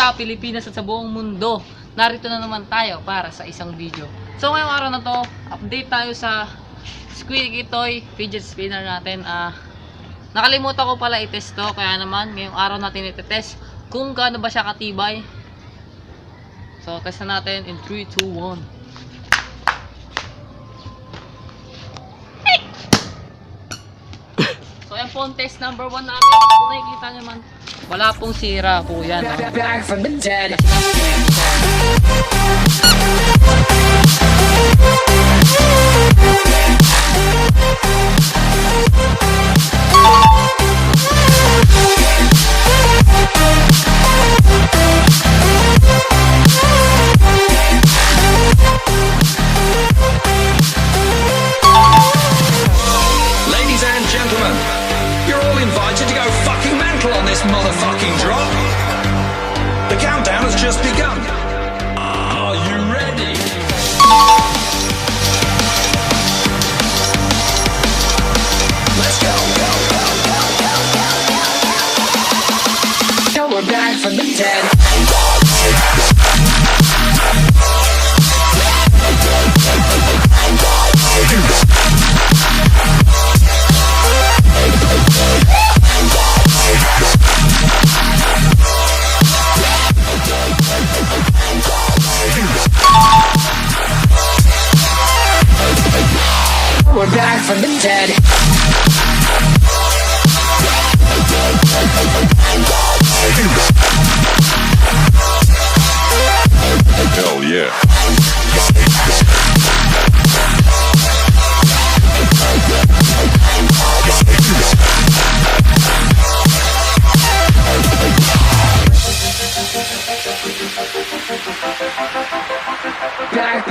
sa Pilipinas at sa buong mundo. Narito na naman tayo para sa isang video. So ngayong araw na to, update tayo sa Squeaky Toy fidget spinner natin. Nakalimutan ko pala i-test to, kaya naman ngayong araw natin i-test kung gaano ba siya katibay. So test na natin in 3, 2, 1. So yan po ang test number 1 namin. Kung nakikita nyo man, wala pong sira po yan. Back from the dead. Ladies and gentlemen, you're all invited to go fucking mental on this motherfucking drop. The countdown has just begun. Are you ready? Let's go. Now we're back from the dead. We're back from the dead. Hell yeah. Back.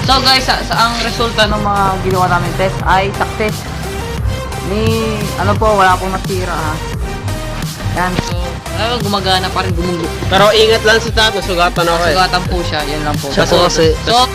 So guys, ang resulta ng mga ginawa namin test ay success. Wala pong nasira ha. Yan, so, gumagana pa rin, gumulo. Pero ingat lang sa tato, sugatan ako eh. Sugatan po siya, yan lang po. Siya po kasi... So,